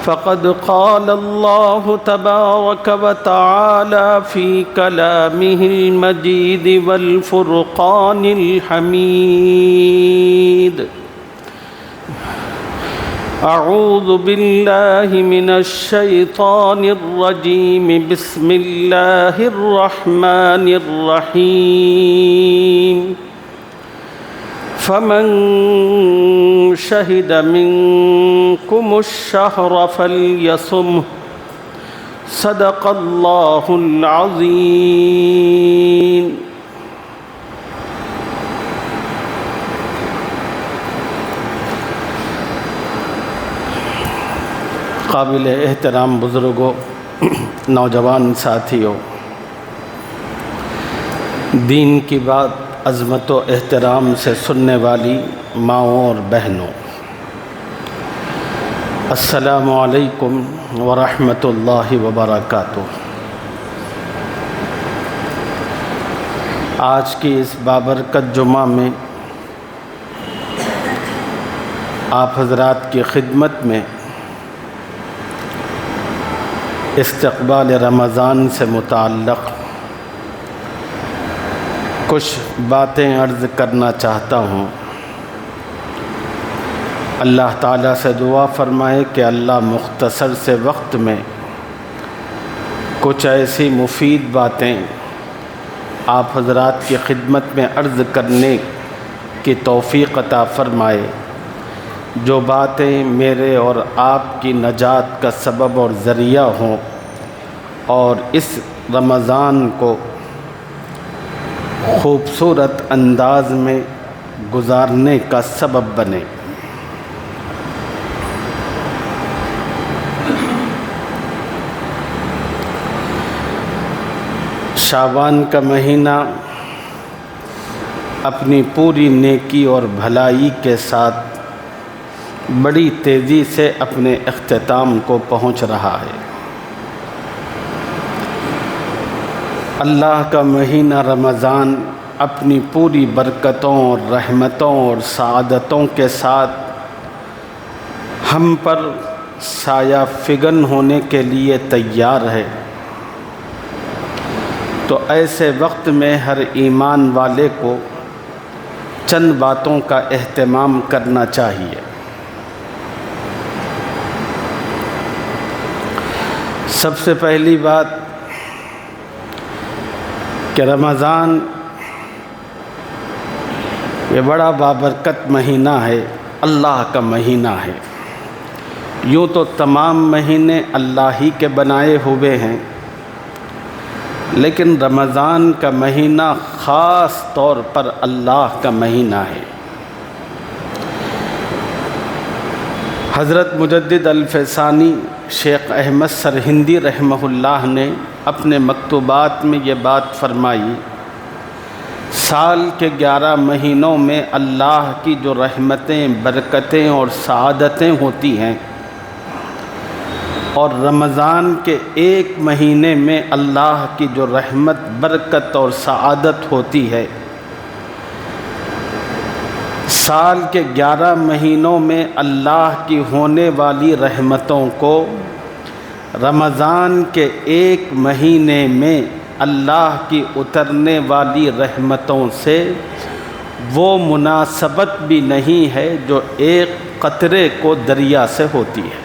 فقد قال الله تبارك وتعالى في كلامه المجيد والفرقان الحميد: أعوذ بالله من الشيطان الرجيم. بسم الله الرحمن الرحيم. فمن شهد منكم الشهر فليصمه. صدق الله العظيم. قابل احترام بزرگوں، نوجوان ساتھیوں، دین کی بات عظمت و احترام سے سننے والی ماؤں اور بہنوں، السلام علیکم ورحمۃ اللہ وبرکاتہ۔ آج کی اس بابرکت جمعہ میں آپ حضرات کی خدمت میں استقبال رمضان سے متعلق کچھ باتیں عرض کرنا چاہتا ہوں۔ اللہ تعالیٰ سے دعا فرمائے کہ اللہ مختصر سے وقت میں کچھ ایسی مفید باتیں آپ حضرات کی خدمت میں عرض کرنے کی توفیق عطا فرمائے، جو باتیں میرے اور آپ کی نجات کا سبب اور ذریعہ ہوں اور اس رمضان کو خوبصورت انداز میں گزارنے کا سبب بنے۔ شعبان کا مہینہ اپنی پوری نیکی اور بھلائی کے ساتھ بڑی تیزی سے اپنے اختتام کو پہنچ رہا ہے۔ اللہ کا مہینہ رمضان اپنی پوری برکتوں اور رحمتوں اور سعادتوں کے ساتھ ہم پر سایہ فگن ہونے کے لیے تیار ہے، تو ایسے وقت میں ہر ایمان والے کو چند باتوں کا اہتمام کرنا چاہیے۔ سب سے پہلی بات کہ رمضان یہ بڑا بابرکت مہینہ ہے، اللہ کا مہینہ ہے۔ یوں تو تمام مہینے اللہ ہی کے بنائے ہوئے ہیں، لیکن رمضان کا مہینہ خاص طور پر اللہ کا مہینہ ہے۔ حضرت مجدد الفسانی شیخ احمد سرہندی رحمہ اللہ نے اپنے مکتوبات میں یہ بات فرمائی: سال کے 11 مہینوں میں اللہ کی جو رحمتیں، برکتیں اور سعادتیں ہوتی ہیں، اور رمضان کے ایک مہینے میں اللہ کی جو رحمت، برکت اور سعادت ہوتی ہے، سال کے 11 مہینوں میں اللہ کی ہونے والی رحمتوں کو رمضان کے ایک مہینے میں اللہ کی اترنے والی رحمتوں سے وہ مناسبت بھی نہیں ہے جو ایک قطرے کو دریا سے ہوتی ہے۔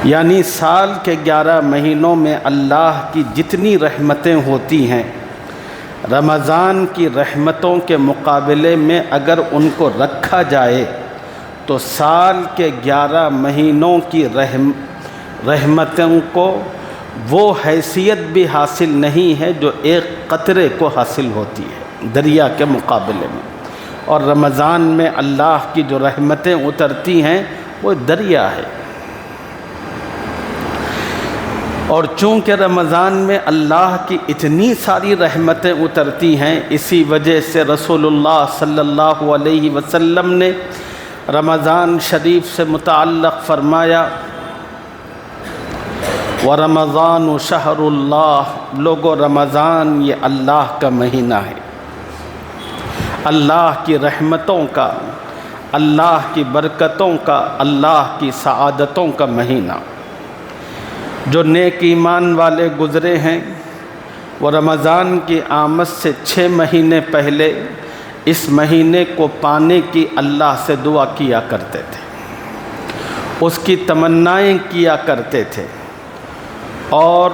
یعنی سال کے 11 مہینوں میں اللہ کی جتنی رحمتیں ہوتی ہیں، رمضان کی رحمتوں کے مقابلے میں اگر ان کو رکھا جائے تو سال کے 11 مہینوں کی رحمتوں کو وہ حیثیت بھی حاصل نہیں ہے جو ایک قطرے کو حاصل ہوتی ہے دریا کے مقابلے میں۔ اور رمضان میں اللہ کی جو رحمتیں اترتی ہیں وہ دریا ہے۔ اور چونکہ رمضان میں اللہ کی اتنی ساری رحمتیں اترتی ہیں، اسی وجہ سے رسول اللہ صلی اللہ علیہ وسلم نے رمضان شریف سے متعلق فرمایا: وَرَمَضَانُ شَهْرُ اللَّهِ، لوگو رمضان یہ اللہ کا مہینہ ہے، اللہ کی رحمتوں کا، اللہ کی برکتوں کا، اللہ کی سعادتوں کا مہینہ۔ جو نیک ایمان والے گزرے ہیں وہ رمضان کی آمد سے 6 مہینے پہلے اس مہینے کو پانے کی اللہ سے دعا کیا کرتے تھے، اس کی تمنائیں کیا کرتے تھے، اور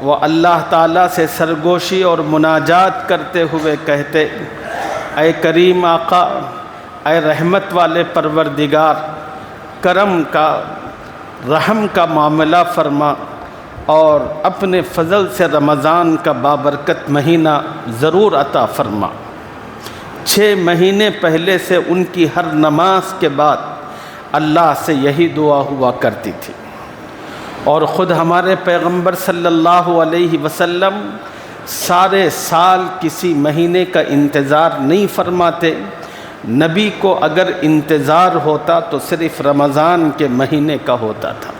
وہ اللہ تعالیٰ سے سرگوشی اور مناجات کرتے ہوئے کہتے: اے کریم آقا، اے رحمت والے پروردگار، کرم کا، رحم کا معاملہ فرما اور اپنے فضل سے رمضان کا بابرکت مہینہ ضرور عطا فرما۔ 6 مہینے پہلے سے ان کی ہر نماز کے بعد اللہ سے یہی دعا ہوا کرتی تھی، اور خود ہمارے پیغمبر صلی اللہ علیہ وسلم سارے سال کسی مہینے کا انتظار نہیں فرماتے۔ نبی کو اگر انتظار ہوتا تو صرف رمضان کے مہینے کا ہوتا تھا۔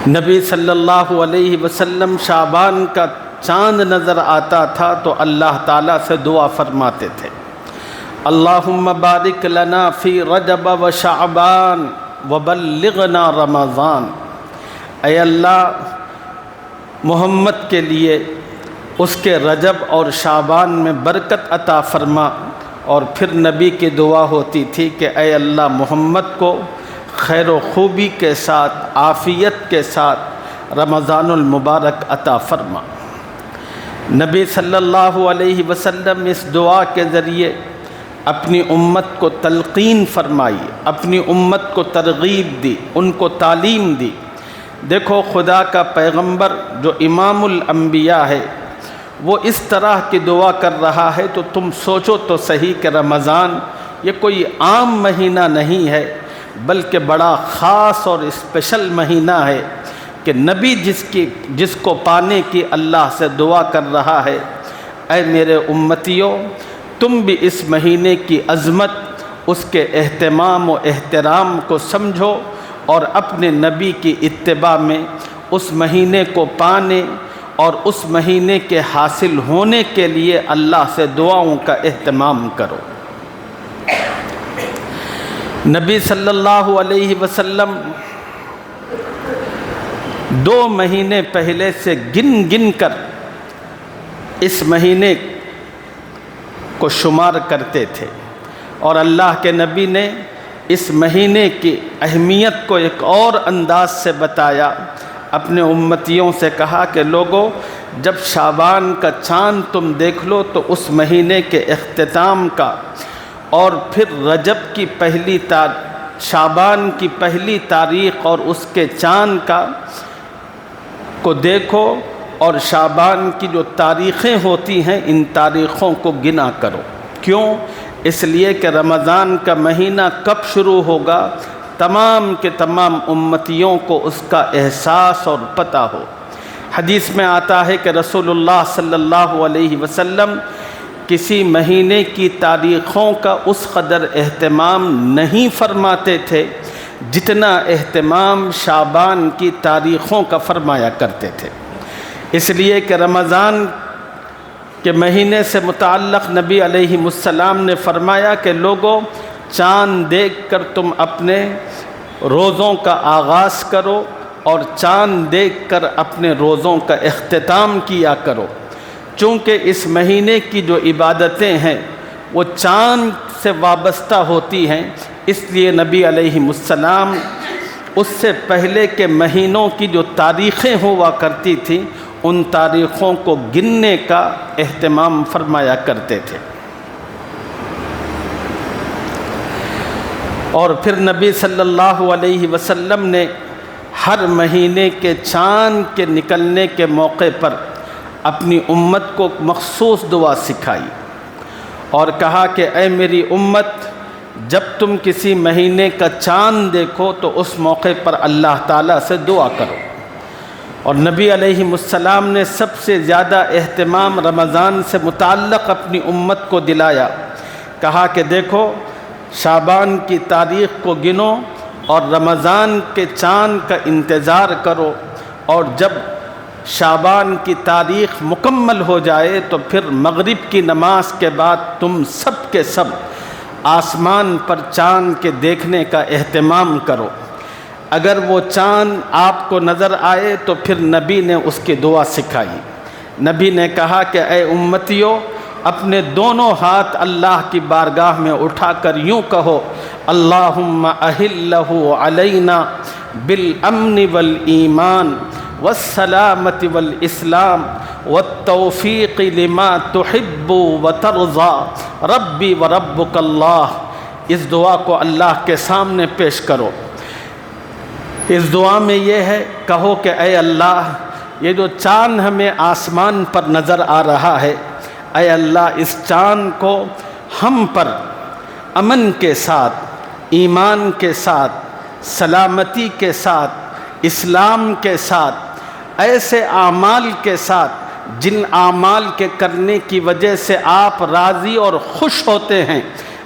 نبی صلی اللہ علیہ وسلم شعبان کا چاند نظر آتا تھا تو اللہ تعالیٰ سے دعا فرماتے تھے: اللہم بارک لنا فی رجب و شعبان وبلغنا رمضان۔ اے اللہ، محمد کے لیے اس کے رجب اور شعبان میں برکت عطا فرما۔ اور پھر نبی کی دعا ہوتی تھی کہ اے اللہ، محمد کو خیر و خوبی کے ساتھ، عافیت کے ساتھ رمضان المبارک عطا فرما۔ نبی صلی اللہ علیہ وسلم اس دعا کے ذریعے اپنی امت کو تلقین فرمائی، اپنی امت کو ترغیب دی، ان کو تعلیم دی۔ دیکھو، خدا کا پیغمبر جو امام الانبیاء ہے وہ اس طرح کی دعا کر رہا ہے تو تم سوچو تو صحیح کہ رمضان یہ کوئی عام مہینہ نہیں ہے، بلکہ بڑا خاص اور اسپیشل مہینہ ہے کہ نبی جس کو پانے کی اللہ سے دعا کر رہا ہے۔ اے میرے امتیوں، تم بھی اس مہینے کی عظمت، اس کے اہتمام و احترام کو سمجھو اور اپنے نبی کی اتباع میں اس مہینے کو پانے اور اس مہینے کے حاصل ہونے کے لیے اللہ سے دعاؤں کا اہتمام کرو۔ نبی صلی اللہ علیہ وسلم 2 مہینے پہلے سے گن گن کر اس مہینے کو شمار کرتے تھے، اور اللہ کے نبی نے اس مہینے کی اہمیت کو ایک اور انداز سے بتایا۔ اپنے امتیوں سے کہا کہ لوگو، جب شعبان کا چاند تم دیکھ لو تو اس مہینے کے اختتام کا، اور پھر رجب کی شعبان کی پہلی تاریخ اور اس کے چاند کا کو دیکھو، اور شعبان کی جو تاریخیں ہوتی ہیں ان تاریخوں کو گنا کرو۔ کیوں؟ اس لیے کہ رمضان کا مہینہ کب شروع ہوگا، تمام کے تمام امتیوں کو اس کا احساس اور پتہ ہو۔ حدیث میں آتا ہے کہ رسول اللہ صلی اللہ علیہ وسلم کسی مہینے کی تاریخوں کا اس قدر اہتمام نہیں فرماتے تھے جتنا اہتمام شعبان کی تاریخوں کا فرمایا کرتے تھے۔ اس لیے کہ رمضان کے مہینے سے متعلق نبی علیہ السلام نے فرمایا کہ لوگوں، چاند دیکھ کر تم اپنے روزوں کا آغاز کرو اور چاند دیکھ کر اپنے روزوں کا اختتام کیا کرو، چونکہ اس مہینے کی جو عبادتیں ہیں وہ چاند سے وابستہ ہوتی ہیں۔ اس لیے نبی علیہ السلام اس سے پہلے کے مہینوں کی جو تاریخیں ہوا کرتی تھیں ان تاریخوں کو گننے کا اہتمام فرمایا کرتے تھے۔ اور پھر نبی صلی اللہ علیہ وسلم نے ہر مہینے کے چاند کے نکلنے کے موقع پر اپنی امت کو مخصوص دعا سکھائی اور کہا کہ اے میری امت، جب تم کسی مہینے کا چاند دیکھو تو اس موقع پر اللہ تعالیٰ سے دعا کرو۔ اور نبی علیہ السلام نے سب سے زیادہ اہتمام رمضان سے متعلق اپنی امت کو دلایا، کہا کہ دیکھو، شعبان کی تاریخ کو گنو اور رمضان کے چاند کا انتظار کرو، اور جب شعبان کی تاریخ مکمل ہو جائے تو پھر مغرب کی نماز کے بعد تم سب کے سب آسمان پر چاند کے دیکھنے کا اہتمام کرو۔ اگر وہ چاند آپ کو نظر آئے تو پھر نبی نے اس کی دعا سکھائی۔ نبی نے کہا کہ اے امتیو، اپنے دونوں ہاتھ اللہ کی بارگاہ میں اٹھا کر یوں کہو، اللہم اہلہ علینا بالامن والایمان والسلامت والاسلام والتوفیق لما تحب وترضى ربی وربک اللہ۔ اس دعا کو اللہ کے سامنے پیش کرو۔ اس دعا میں یہ ہے، کہو کہ اے اللہ، یہ جو چاند ہمیں آسمان پر نظر آ رہا ہے، اے اللہ اس چاند کو ہم پر امن کے ساتھ، ایمان کے ساتھ، سلامتی کے ساتھ، اسلام کے ساتھ، ایسے اعمال کے ساتھ جن اعمال کے کرنے کی وجہ سے آپ راضی اور خوش ہوتے ہیں،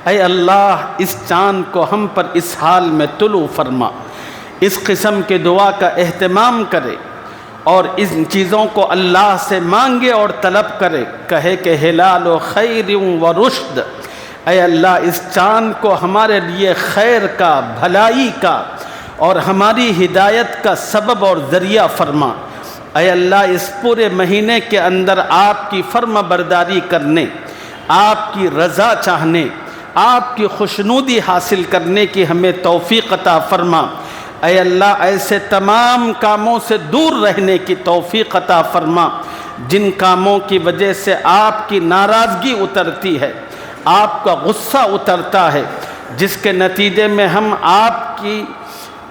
اے اللہ اس چاند کو ہم پر اس حال میں طلوع فرما۔ اس قسم کے دعا کا اہتمام کرے اور ان چیزوں کو اللہ سے مانگے اور طلب کرے، کہے کہ ہلال و خیر و رشد، اے اللہ اس چاند کو ہمارے لیے خیر کا، بھلائی کا اور ہماری ہدایت کا سبب اور ذریعہ فرما۔ اے اللہ اس پورے مہینے کے اندر آپ کی فرما برداری کرنے، آپ کی رضا چاہنے، آپ کی خوشنودی حاصل کرنے کی ہمیں توفیق عطا فرما۔ اے اللہ ایسے تمام کاموں سے دور رہنے کی توفیق عطا فرما جن کاموں کی وجہ سے آپ کی ناراضگی اترتی ہے، آپ کا غصہ اترتا ہے، جس کے نتیجے میں ہم آپ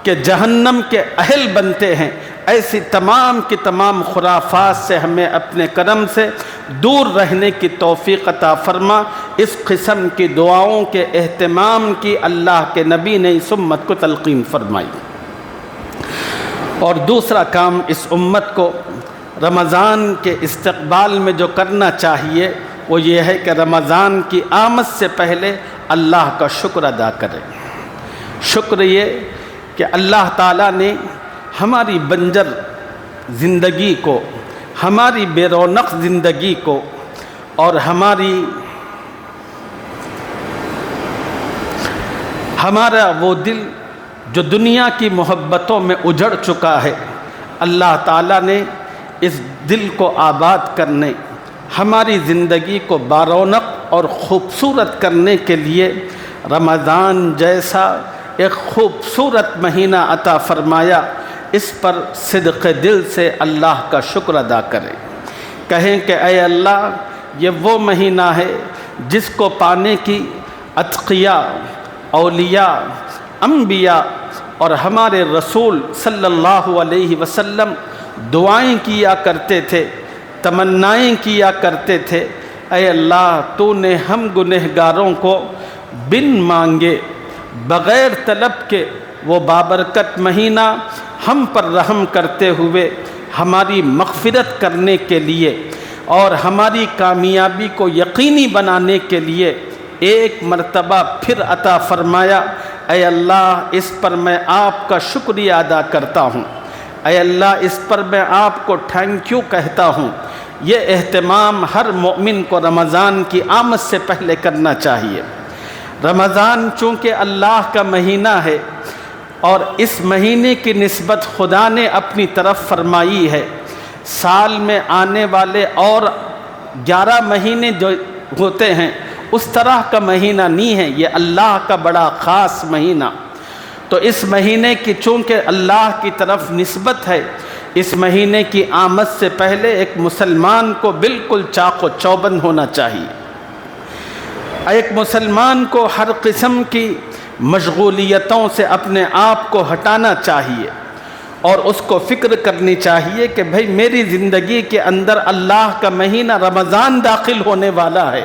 کے جہنم کے اہل بنتے ہیں۔ ایسی تمام کی تمام خرافات سے ہمیں اپنے کرم سے دور رہنے کی توفیق عطا فرما۔ اس قسم کی دعاؤں کے اہتمام کی اللہ کے نبی نے اس امت کو تلقین فرمائی۔ اور دوسرا کام اس امت کو رمضان کے استقبال میں جو کرنا چاہیے وہ یہ ہے کہ رمضان کی آمد سے پہلے اللہ کا شکر ادا کرے۔ شکر یہ کہ اللہ تعالیٰ نے ہماری بنجر زندگی کو، ہماری بے رونق زندگی کو اور ہمارا وہ دل جو دنیا کی محبتوں میں اجڑ چکا ہے، اللہ تعالیٰ نے اس دل کو آباد کرنے، ہماری زندگی کو بارونق اور خوبصورت کرنے کے لیے رمضان جیسا ایک خوبصورت مہینہ عطا فرمایا۔ اس پر صدق دل سے اللہ کا شکر ادا کریں، کہیں کہ اے اللہ یہ وہ مہینہ ہے جس کو پانے کی اتقیاء، اولیاء، انبیاء اور ہمارے رسول صلی اللہ علیہ وسلم دعائیں کیا کرتے تھے، تمنائیں کیا کرتے تھے۔ اے اللہ تو نے ہم گنہگاروں کو بن مانگے، بغیر طلب کے وہ بابرکت مہینہ ہم پر رحم کرتے ہوئے ہماری مغفرت کرنے کے لیے اور ہماری کامیابی کو یقینی بنانے کے لیے ایک مرتبہ پھر عطا فرمایا۔ اے اللہ اس پر میں آپ کا شکریہ ادا کرتا ہوں، اے اللہ اس پر میں آپ کو تھینک یو کہتا ہوں۔ یہ اہتمام ہر مومن کو رمضان کی آمد سے پہلے کرنا چاہیے۔ رمضان چونکہ اللہ کا مہینہ ہے اور اس مہینے کی نسبت خدا نے اپنی طرف فرمائی ہے، سال میں آنے والے اور 11 مہینے جو ہوتے ہیں اس طرح کا مہینہ نہیں ہے، یہ اللہ کا بڑا خاص مہینہ۔ تو اس مہینے کی چونکہ اللہ کی طرف نسبت ہے، اس مہینے کی آمد سے پہلے ایک مسلمان کو بالکل چاق و چوبند ہونا چاہیے۔ ایک مسلمان کو ہر قسم کی مشغولیتوں سے اپنے آپ کو ہٹانا چاہیے اور اس کو فکر کرنی چاہیے کہ بھئی میری زندگی کے اندر اللہ کا مہینہ رمضان داخل ہونے والا ہے،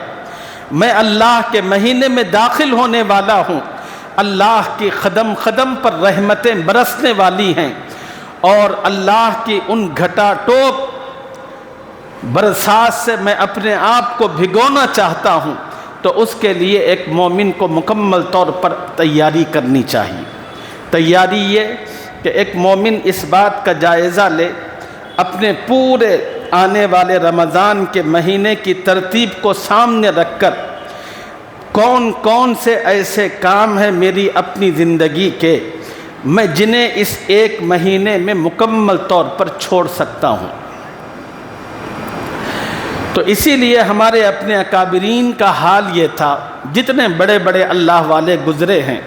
میں اللہ کے مہینے میں داخل ہونے والا ہوں، اللہ کی قدم قدم پر رحمتیں برسنے والی ہیں اور اللہ کی ان گھٹا ٹوپ برسات سے میں اپنے آپ کو بھگونا چاہتا ہوں۔ تو اس کے لیے ایک مومن کو مکمل طور پر تیاری کرنی چاہیے۔ تیاری یہ کہ ایک مومن اس بات کا جائزہ لے، اپنے پورے آنے والے رمضان کے مہینے کی ترتیب کو سامنے رکھ کر کون کون سے ایسے کام ہیں میری اپنی زندگی کے میں جنہیں اس ایک مہینے میں مکمل طور پر چھوڑ سکتا ہوں۔ تو اسی لیے ہمارے اپنے اکابرین کا حال یہ تھا، جتنے بڑے بڑے اللہ والے گزرے ہیں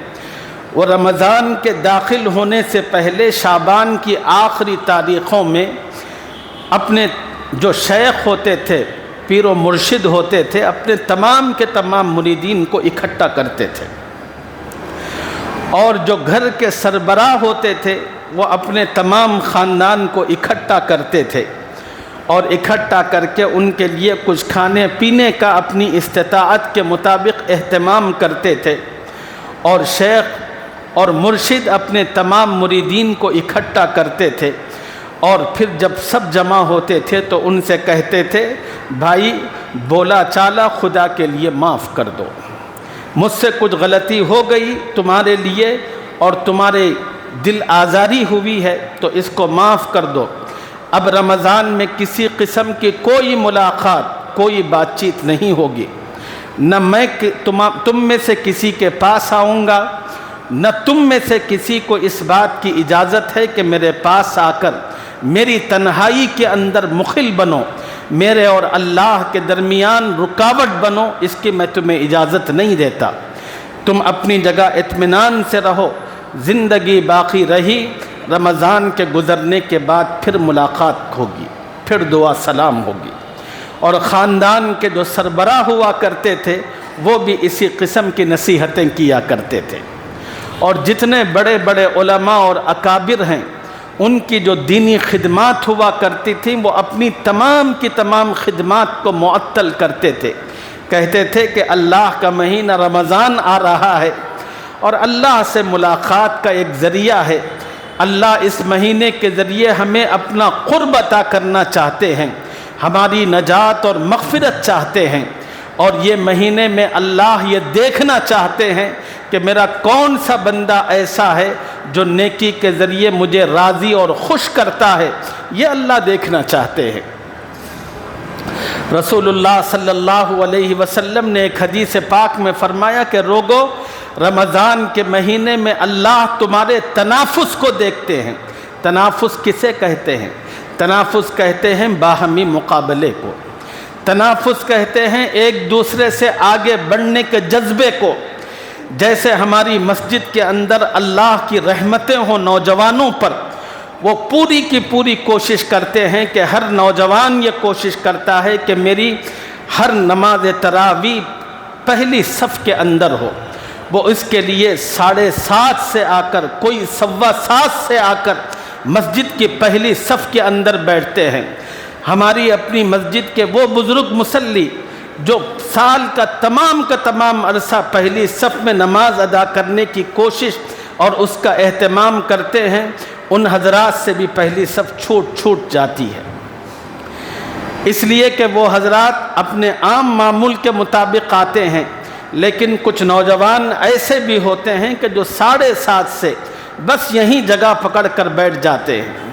وہ رمضان کے داخل ہونے سے پہلے شعبان کی آخری تاریخوں میں اپنے جو شیخ ہوتے تھے، پیر و مرشد ہوتے تھے، اپنے تمام کے تمام مریدین کو اکٹھا کرتے تھے، اور جو گھر کے سربراہ ہوتے تھے وہ اپنے تمام خاندان کو اکٹھا کرتے تھے، اور اکٹھا کر کے ان کے لیے کچھ کھانے پینے کا اپنی استطاعت کے مطابق اہتمام کرتے تھے، اور شیخ اور مرشد اپنے تمام مریدین کو اکٹھا کرتے تھے، اور پھر جب سب جمع ہوتے تھے تو ان سے کہتے تھے بھائی بولا چالا خدا کے لیے معاف کر دو، مجھ سے کچھ غلطی ہو گئی تمہارے لیے اور تمہارے دل آزاری ہوئی ہے تو اس کو معاف کر دو، اب رمضان میں کسی قسم کی کوئی ملاقات کوئی بات چیت نہیں ہوگی، نہ میں تم میں سے کسی کے پاس آؤں گا، نہ تم میں سے کسی کو اس بات کی اجازت ہے کہ میرے پاس آ کر میری تنہائی کے اندر مخل بنو، میرے اور اللہ کے درمیان رکاوٹ بنو، اس کی میں تمہیں اجازت نہیں دیتا، تم اپنی جگہ اطمینان سے رہو، زندگی باقی رہی، رمضان کے گزرنے کے بعد پھر ملاقات ہوگی، پھر دعا سلام ہوگی۔ اور خاندان کے جو سربراہ ہوا کرتے تھے وہ بھی اسی قسم کی نصیحتیں کیا کرتے تھے، اور جتنے بڑے بڑے علماء اور اکابر ہیں ان کی جو دینی خدمات ہوا کرتی تھیں وہ اپنی تمام کی تمام خدمات کو معطل کرتے تھے، کہتے تھے کہ اللہ کا مہینہ رمضان آ رہا ہے اور اللہ سے ملاقات کا ایک ذریعہ ہے، اللہ اس مہینے کے ذریعے ہمیں اپنا قرب عطا کرنا چاہتے ہیں، ہماری نجات اور مغفرت چاہتے ہیں، اور یہ مہینے میں اللہ یہ دیکھنا چاہتے ہیں کہ میرا کون سا بندہ ایسا ہے جو نیکی کے ذریعے مجھے راضی اور خوش کرتا ہے، یہ اللہ دیکھنا چاہتے ہیں۔ رسول اللہ صلی اللہ علیہ وسلم نے ایک حدیث پاک میں فرمایا کہ روگو رمضان کے مہینے میں اللہ تمہارے تنافس کو دیکھتے ہیں۔ تنافس کسے کہتے ہیں؟ تنافس کہتے ہیں باہمی مقابلے کو، تنافس کہتے ہیں ایک دوسرے سے آگے بڑھنے کے جذبے کو۔ جیسے ہماری مسجد کے اندر اللہ کی رحمتیں ہوں نوجوانوں پر، وہ پوری کی پوری کوشش کرتے ہیں کہ ہر نوجوان یہ کوشش کرتا ہے کہ میری ہر نماز تراویح پہلی صف کے اندر ہو، وہ اس کے لیے 7:30 سے آ کر کوئی 7:15 سے آ کر مسجد کی پہلی صف کے اندر بیٹھتے ہیں۔ ہماری اپنی مسجد کے وہ بزرگ مصلی جو سال کا تمام عرصہ پہلی صف میں نماز ادا کرنے کی کوشش اور اس کا اہتمام کرتے ہیں، ان حضرات سے بھی پہلی صف چھوٹ جاتی ہے، اس لیے کہ وہ حضرات اپنے عام معمول کے مطابق آتے ہیں، لیکن کچھ نوجوان ایسے بھی ہوتے ہیں کہ جو 7:30 سے بس یہیں جگہ پکڑ کر بیٹھ جاتے ہیں۔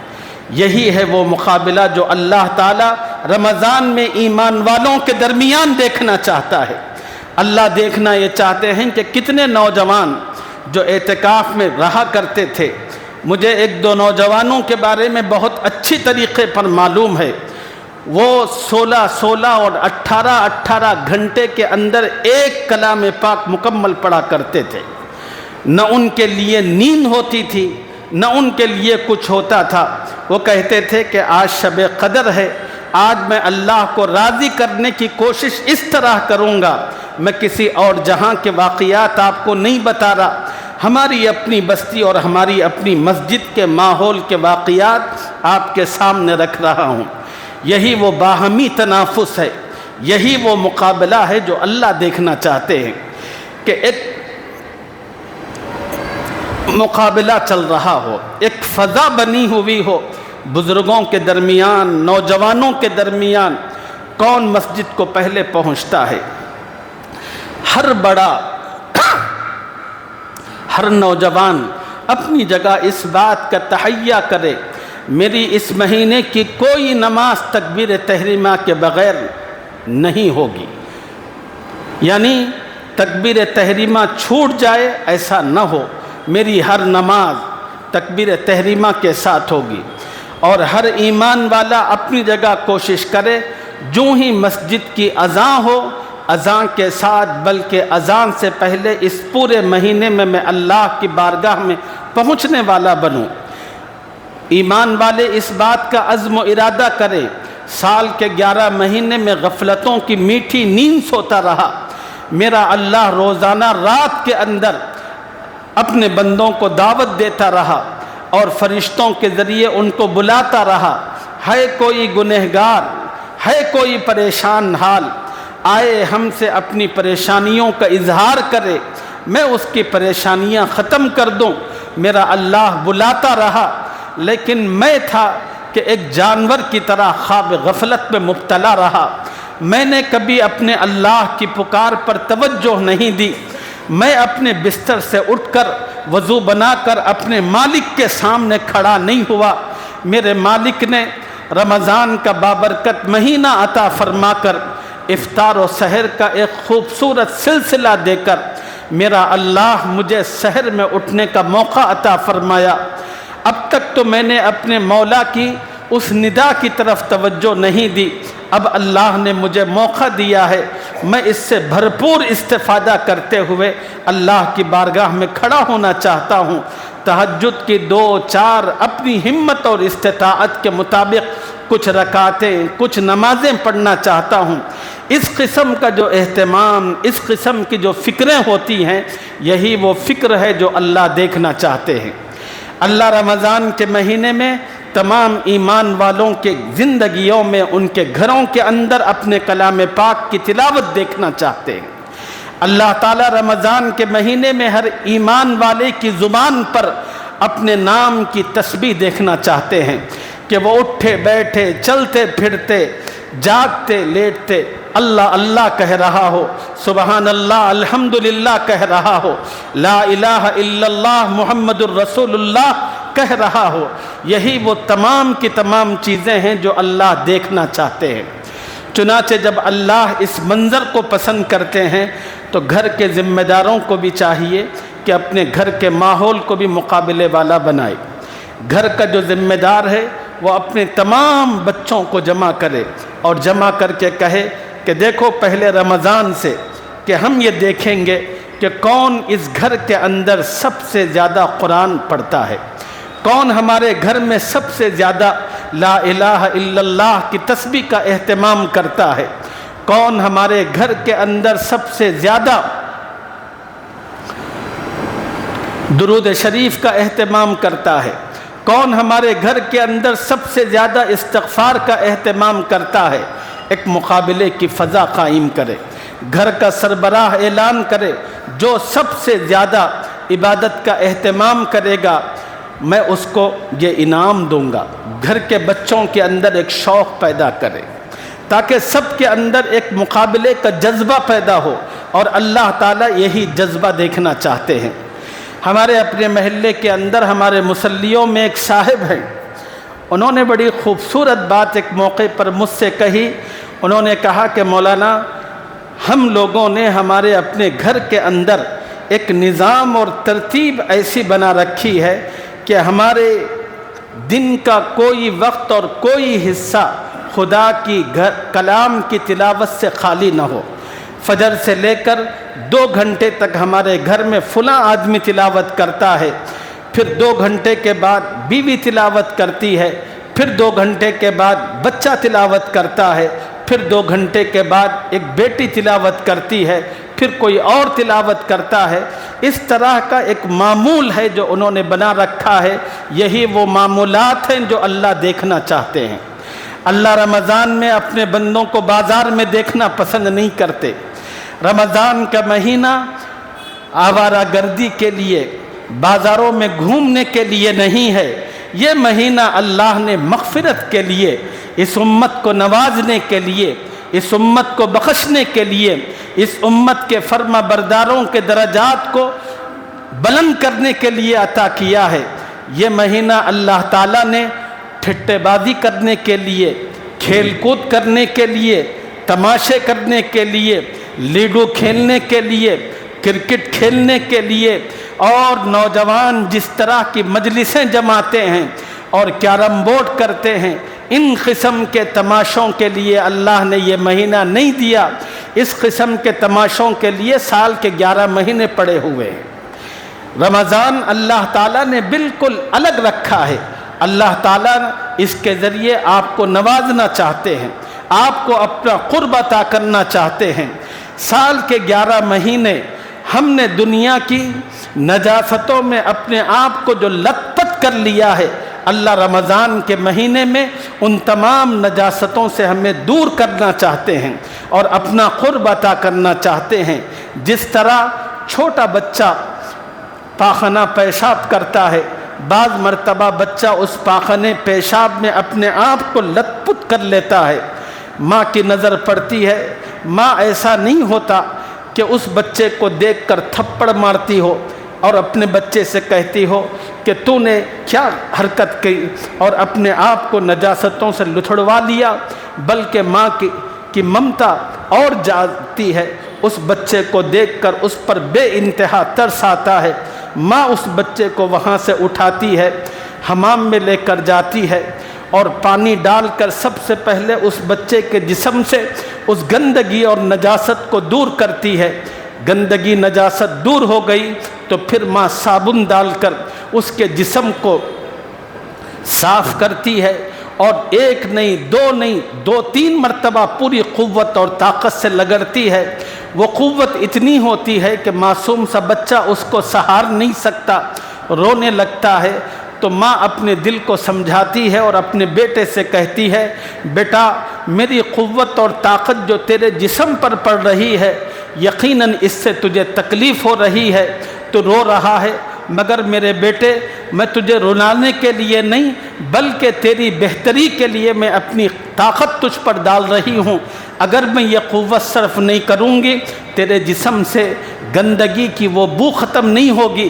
یہی ہے وہ مقابلہ جو اللہ تعالیٰ رمضان میں ایمان والوں کے درمیان دیکھنا چاہتا ہے۔ اللہ دیکھنا یہ چاہتے ہیں کہ کتنے نوجوان جو اعتکاف میں رہا کرتے تھے، مجھے 1-2 نوجوانوں کے بارے میں بہت اچھی طریقے پر معلوم ہے، وہ 16 اور 18 گھنٹے کے اندر ایک کلام پاک مکمل پڑھا کرتے تھے، نہ ان کے لیے نیند ہوتی تھی نہ ان کے لیے کچھ ہوتا تھا۔ وہ کہتے تھے کہ آج شب قدر ہے، آج میں اللہ کو راضی کرنے کی کوشش اس طرح کروں گا، میں کسی اور جہاں کے واقعات آپ کو نہیں بتا رہا، ہماری اپنی بستی اور ہماری اپنی مسجد کے ماحول کے واقعات آپ کے سامنے رکھ رہا ہوں۔ یہی وہ باہمی تنافس ہے، یہی وہ مقابلہ ہے جو اللہ دیکھنا چاہتے ہیں کہ ایک مقابلہ چل رہا ہو، ایک فضا بنی ہوئی ہو بزرگوں کے درمیان، نوجوانوں کے درمیان، کون مسجد کو پہلے پہنچتا ہے۔ ہر بڑا، ہر نوجوان اپنی جگہ اس بات کا تہیہ کرے میری اس مہینے کی کوئی نماز تکبیر تحریمہ کے بغیر نہیں ہوگی، یعنی تکبیر تحریمہ چھوٹ جائے ایسا نہ ہو، میری ہر نماز تکبیر تحریمہ کے ساتھ ہوگی۔ اور ہر ایمان والا اپنی جگہ کوشش کرے، جو ہی مسجد کی اذان ہو، اذان کے ساتھ بلکہ اذان سے پہلے اس پورے مہینے میں اللہ کی بارگاہ میں پہنچنے والا بنوں۔ ایمان والے اس بات کا عزم و ارادہ کریں، سال کے 11 مہینے میں غفلتوں کی میٹھی نیند سوتا رہا، میرا اللہ روزانہ رات کے اندر اپنے بندوں کو دعوت دیتا رہا اور فرشتوں کے ذریعے ان کو بلاتا رہا، ہے کوئی گنہگار، ہے کوئی پریشان حال، آئے ہم سے اپنی پریشانیوں کا اظہار کرے، میں اس کی پریشانیاں ختم کر دوں۔ میرا اللہ بلاتا رہا، لیکن میں تھا کہ ایک جانور کی طرح خواب غفلت میں مبتلا رہا، میں نے کبھی اپنے اللہ کی پکار پر توجہ نہیں دی، میں اپنے بستر سے اٹھ کر وضو بنا کر اپنے مالک کے سامنے کھڑا نہیں ہوا۔ میرے مالک نے رمضان کا بابرکت مہینہ عطا فرما کر افطار و سحر کا ایک خوبصورت سلسلہ دے کر میرا اللہ مجھے سحر میں اٹھنے کا موقع عطا فرمایا۔ اب تک تو میں نے اپنے مولا کی اس ندا کی طرف توجہ نہیں دی، اب اللہ نے مجھے موقع دیا ہے، میں اس سے بھرپور استفادہ کرتے ہوئے اللہ کی بارگاہ میں کھڑا ہونا چاہتا ہوں۔ تہجد کی 2-4 اپنی ہمت اور استطاعت کے مطابق کچھ رکعتیں، کچھ نمازیں پڑھنا چاہتا ہوں۔ اس قسم کا جو اہتمام، اس قسم کی جو فکریں ہوتی ہیں، یہی وہ فکر ہے جو اللہ دیکھنا چاہتے ہیں۔ اللہ رمضان کے مہینے میں تمام ایمان والوں کے زندگیوں میں، ان کے گھروں کے اندر اپنے کلام پاک کی تلاوت دیکھنا چاہتے ہیں۔ اللہ تعالیٰ رمضان کے مہینے میں ہر ایمان والے کی زبان پر اپنے نام کی تسبیح دیکھنا چاہتے ہیں کہ وہ اٹھے بیٹھے، چلتے پھرتے، جاگتے لیٹتے اللہ اللہ کہہ رہا ہو، سبحان اللہ الحمدللہ کہہ رہا ہو، لا الہ الا اللہ محمد الرسول اللہ کہہ رہا ہو۔ یہی وہ تمام کی تمام چیزیں ہیں جو اللہ دیکھنا چاہتے ہیں۔ چنانچہ جب اللہ اس منظر کو پسند کرتے ہیں تو گھر کے ذمہ داروں کو بھی چاہیے کہ اپنے گھر کے ماحول کو بھی مقابلے والا بنائے۔ گھر کا جو ذمہ دار ہے وہ اپنے تمام بچوں کو جمع کرے اور جمع کر کے کہے کہ دیکھو پہلے رمضان سے کہ ہم یہ دیکھیں گے کہ کون اس گھر کے اندر سب سے زیادہ قرآن پڑھتا ہے، کون ہمارے گھر میں سب سے زیادہ لا الہ الا اللہ کی تسبیح کا اہتمام کرتا ہے، کون ہمارے گھر کے اندر سب سے زیادہ درود شریف کا اہتمام کرتا ہے، کون ہمارے گھر کے اندر سب سے زیادہ استغفار کا اہتمام کرتا ہے۔ ایک مقابلے کی فضا قائم کرے، گھر کا سربراہ اعلان کرے جو سب سے زیادہ عبادت کا اہتمام کرے گا میں اس کو یہ انعام دوں گا۔ گھر کے بچوں کے اندر ایک شوق پیدا کرے تاکہ سب کے اندر ایک مقابلے کا جذبہ پیدا ہو، اور اللہ تعالیٰ یہی جذبہ دیکھنا چاہتے ہیں۔ ہمارے اپنے محلے کے اندر ہمارے مصلیوں میں ایک صاحب ہیں، انہوں نے بڑی خوبصورت بات ایک موقع پر مجھ سے کہی۔ انہوں نے کہا کہ مولانا، ہم لوگوں نے ہمارے اپنے گھر کے اندر ایک نظام اور ترتیب ایسی بنا رکھی ہے کہ ہمارے دن کا کوئی وقت اور کوئی حصہ خدا کی کلام کی تلاوت سے خالی نہ ہو۔ فجر سے لے کر 2 گھنٹے تک ہمارے گھر میں فلاں آدمی تلاوت کرتا ہے، پھر 2 گھنٹے کے بعد بیوی تلاوت کرتی ہے، پھر 2 گھنٹے کے بعد بچہ تلاوت کرتا ہے، پھر 2 گھنٹے کے بعد ایک بیٹی تلاوت کرتی ہے، پھر کوئی اور تلاوت کرتا ہے۔ اس طرح کا ایک معمول ہے جو انہوں نے بنا رکھا ہے۔ یہی وہ معمولات ہیں جو اللہ دیکھنا چاہتے ہیں۔ اللہ رمضان میں اپنے بندوں کو بازار میں دیکھنا پسند نہیں کرتے۔ رمضان کا مہینہ آوارہ گردی کے لیے، بازاروں میں گھومنے کے لیے نہیں ہے، یہ مہینہ اللہ نے مغفرت کے لیے، اس امت کو نوازنے کے لیے، اس امت کو بخشنے کے لیے، اس امت کے فرما برداروں کے درجات کو بلند کرنے کے لیے عطا کیا ہے۔ یہ مہینہ اللہ تعالیٰ نے ٹھٹے بازی کرنے کے لیے، کھیل کود کرنے کے لیے، تماشے کرنے کے لیے، لیڈو کھیلنے کے لیے، کرکٹ کھیلنے کے لیے، اور نوجوان جس طرح کی مجلسیں جماتے ہیں اور کیرم بورڈ کرتے ہیں، ان قسم کے تماشوں کے لیے اللہ نے یہ مہینہ نہیں دیا۔ اس قسم کے تماشوں کے لیے سال کے 11 مہینے پڑے ہوئے ہیں۔ رمضان اللہ تعالیٰ نے بالکل الگ رکھا ہے۔ اللہ تعالیٰ اس کے ذریعے آپ کو نوازنا چاہتے ہیں، آپ کو اپنا قرب عطا کرنا چاہتے ہیں۔ سال کے 11 مہینے ہم نے دنیا کی نجاستوں میں اپنے آپ کو جو لت پت کر لیا ہے، اللہ رمضان کے مہینے میں ان تمام نجاستوں سے ہمیں دور کرنا چاہتے ہیں اور اپنا قرب عطا کرنا چاہتے ہیں۔ جس طرح چھوٹا بچہ پاخانہ پیشاب کرتا ہے، بعض مرتبہ بچہ اس پاخانے پیشاب میں اپنے آپ کو لت پت کر لیتا ہے، ماں کی نظر پڑتی ہے، ماں ایسا نہیں ہوتا کہ اس بچے کو دیکھ کر تھپڑ مارتی ہو اور اپنے بچے سے کہتی ہو کہ تو نے کیا حرکت کی اور اپنے آپ کو نجاستوں سے لتھڑوا لیا، بلکہ ماں کی ممتا اور جاتی ہے۔ اس بچے کو دیکھ کر اس پر بے انتہا ترس آتا ہے، ماں اس بچے کو وہاں سے اٹھاتی ہے، حمام میں لے کر جاتی ہے اور پانی ڈال کر سب سے پہلے اس بچے کے جسم سے اس گندگی اور نجاست کو دور کرتی ہے۔ گندگی نجاست دور ہو گئی تو پھر ماں صابن ڈال کر اس کے جسم کو صاف کرتی ہے، اور ایک نہیں، دو نہیں، 2-3 مرتبہ پوری قوت اور طاقت سے رگڑتی ہے۔ وہ قوت اتنی ہوتی ہے کہ معصوم سا بچہ اس کو سہار نہیں سکتا، رونے لگتا ہے۔ تو ماں اپنے دل کو سمجھاتی ہے اور اپنے بیٹے سے کہتی ہے، بیٹا میری قوت اور طاقت جو تیرے جسم پر پڑ رہی ہے، یقیناً اس سے تجھے تکلیف ہو رہی ہے، تو رو رہا ہے، مگر میرے بیٹے میں تجھے رلانے کے لیے نہیں بلکہ تیری بہتری کے لیے میں اپنی طاقت تجھ پر ڈال رہی ہوں۔ اگر میں یہ قوت صرف نہیں کروں گی، تیرے جسم سے گندگی کی وہ بو ختم نہیں ہوگی،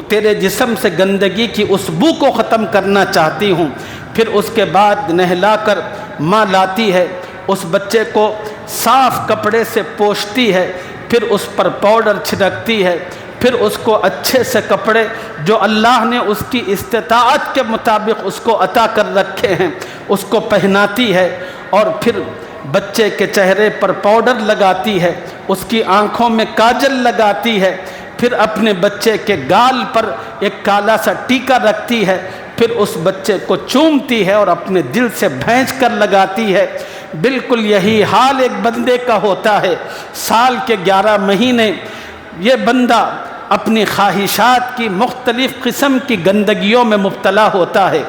تیرے جسم سے گندگی کی اس بو کو ختم کرنا چاہتی ہوں۔ پھر اس کے بعد نہلا کر ماں لاتی ہے، اس بچے کو صاف کپڑے سے پوچھتی ہے، پھر اس پر پاؤڈر چھڑکتی ہے، پھر اس کو اچھے سے کپڑے جو اللہ نے اس کی استطاعت کے مطابق اس کو عطا کر رکھے ہیں اس کو پہناتی ہے، اور پھر بچے کے چہرے پر پاؤڈر لگاتی ہے، اس کی آنکھوں میں کاجل لگاتی ہے، پھر اپنے بچے کے گال پر ایک کالا سا ٹیکا رکھتی ہے، پھر اس بچے کو چومتی ہے اور اپنے دل سے بھینچ کر لگاتی ہے۔ بالکل یہی حال ایک بندے کا ہوتا ہے۔ سال کے 11 مہینے یہ بندہ اپنی خواہشات کی مختلف قسم کی گندگیوں میں مبتلا ہوتا ہے،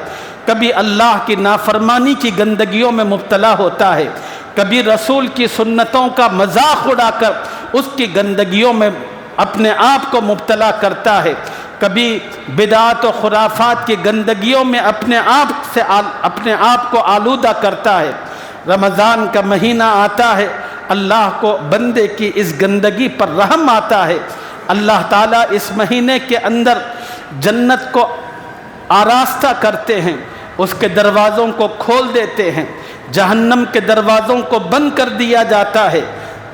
کبھی اللہ کی نافرمانی کی گندگیوں میں مبتلا ہوتا ہے، کبھی رسول کی سنتوں کا مذاق اڑا کر اس کی گندگیوں میں اپنے آپ کو مبتلا کرتا ہے، کبھی بدعات و خرافات کی گندگیوں میں اپنے آپ کو آلودہ کرتا ہے۔ رمضان کا مہینہ آتا ہے، اللہ کو بندے کی اس گندگی پر رحم آتا ہے۔ اللہ تعالیٰ اس مہینے کے اندر جنت کو آراستہ کرتے ہیں، اس کے دروازوں کو کھول دیتے ہیں، جہنم کے دروازوں کو بند کر دیا جاتا ہے،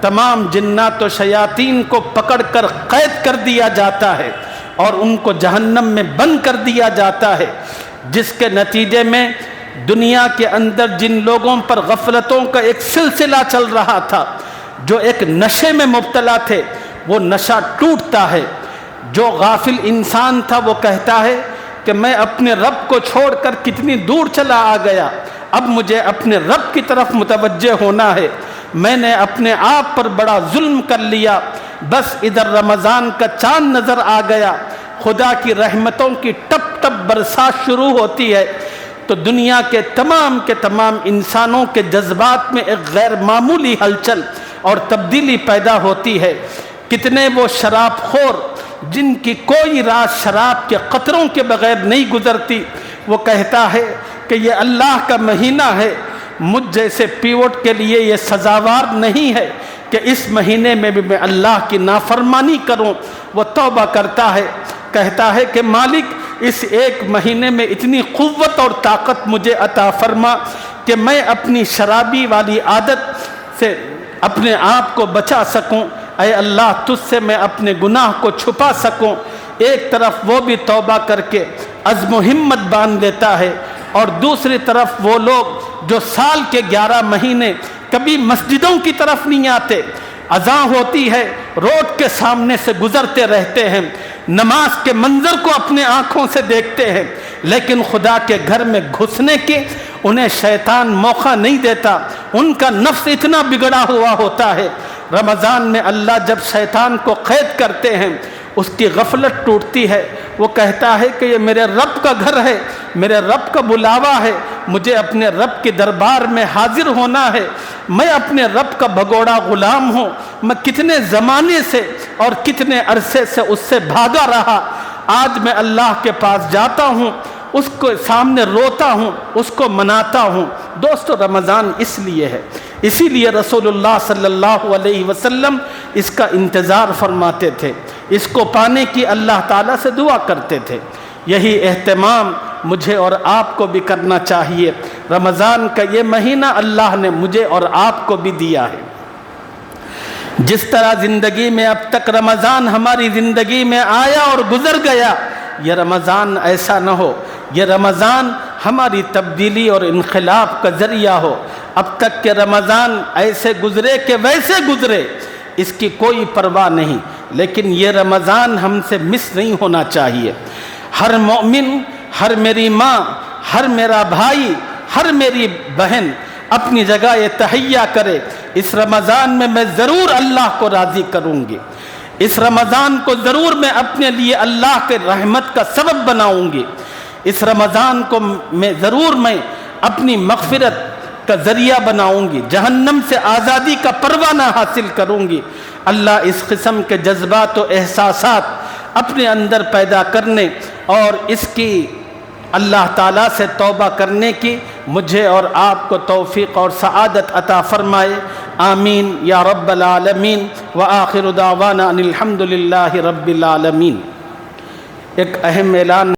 تمام جنات و شیاطین کو پکڑ کر قید کر دیا جاتا ہے اور ان کو جہنم میں بند کر دیا جاتا ہے، جس کے نتیجے میں دنیا کے اندر جن لوگوں پر غفلتوں کا ایک سلسلہ چل رہا تھا، جو ایک نشے میں مبتلا تھے، وہ نشہ ٹوٹتا ہے۔ جو غافل انسان تھا وہ کہتا ہے کہ میں اپنے رب کو چھوڑ کر کتنی دور چلا آ گیا، اب مجھے اپنے رب کی طرف متوجہ ہونا ہے، میں نے اپنے آپ پر بڑا ظلم کر لیا، بس ادھر رمضان کا چاند نظر آ گیا، خدا کی رحمتوں کی ٹپ ٹپ برسات شروع ہوتی ہے، تو دنیا کے تمام انسانوں کے جذبات میں ایک غیر معمولی ہلچل اور تبدیلی پیدا ہوتی ہے۔ کتنے وہ شراب خور جن کی کوئی رات شراب کے قطروں کے بغیر نہیں گزرتی، وہ کہتا ہے کہ یہ اللہ کا مہینہ ہے، مجھ جیسے پیوٹ کے لیے یہ سزاوار نہیں ہے کہ اس مہینے میں بھی میں اللہ کی نافرمانی کروں۔ وہ توبہ کرتا ہے، کہتا ہے کہ مالک اس ایک مہینے میں اتنی قوت اور طاقت مجھے عطا فرما کہ میں اپنی شرابی والی عادت سے اپنے آپ کو بچا سکوں۔ اے اللہ تجھ سے میں اپنے گناہ کو چھپا سکوں۔ ایک طرف وہ بھی توبہ کر کے عزم و ہمت باندھ لیتا ہے، اور دوسری طرف وہ لوگ جو سال کے 11 مہینے کبھی مسجدوں کی طرف نہیں آتے، اذان ہوتی ہے روڈ کے سامنے سے گزرتے رہتے ہیں، نماز کے منظر کو اپنے آنکھوں سے دیکھتے ہیں، لیکن خدا کے گھر میں گھسنے کے انہیں شیطان موقع نہیں دیتا، ان کا نفس اتنا بگڑا ہوا ہوتا ہے۔ رمضان میں اللہ جب شیطان کو قید کرتے ہیں، اس کی غفلت ٹوٹتی ہے، وہ کہتا ہے کہ یہ میرے رب کا گھر ہے، میرے رب کا بلاوا ہے، مجھے اپنے رب کے دربار میں حاضر ہونا ہے، میں اپنے رب کا بھگوڑا غلام ہوں، میں کتنے زمانے سے اور کتنے عرصے سے اس سے بھاگا رہا، آج میں اللہ کے پاس جاتا ہوں، اس کو سامنے روتا ہوں، اس کو مناتا ہوں۔ دوستو رمضان اس لیے ہے، اسی لیے رسول اللہ صلی اللہ علیہ وسلم اس کا انتظار فرماتے تھے، اس کو پانے کی اللہ تعالیٰ سے دعا کرتے تھے۔ یہی اہتمام مجھے اور آپ کو بھی کرنا چاہیے۔ رمضان کا یہ مہینہ اللہ نے مجھے اور آپ کو بھی دیا ہے۔ جس طرح زندگی میں اب تک رمضان ہماری زندگی میں آیا اور گزر گیا، یہ رمضان ایسا نہ ہو، یہ رمضان ہماری تبدیلی اور انقلاب کا ذریعہ ہو۔ اب تک کے رمضان ایسے گزرے کہ ویسے گزرے، اس کی کوئی پرواہ نہیں، لیکن یہ رمضان ہم سے مس نہیں ہونا چاہیے۔ ہر مومن، ہر میری ماں، ہر میرا بھائی، ہر میری بہن اپنی جگہ یہ تہیہ کرے، اس رمضان میں ضرور اللہ کو راضی کروں گی، اس رمضان کو ضرور میں اپنے لیے اللہ کے رحمت کا سبب بناؤں گی، اس رمضان کو ضرور میں اپنی مغفرت کا ذریعہ بناؤں گی، جہنم سے آزادی کا پروانہ حاصل کروں گی۔ اللہ اس قسم کے جذبات و احساسات اپنے اندر پیدا کرنے اور اس کی اللہ تعالیٰ سے توبہ کرنے کی مجھے اور آپ کو توفیق اور سعادت عطا فرمائے۔ آمین یا رب العالمین، وآخر دعوانا ان الحمد للہ رب العالمین۔ ایک اہم اعلان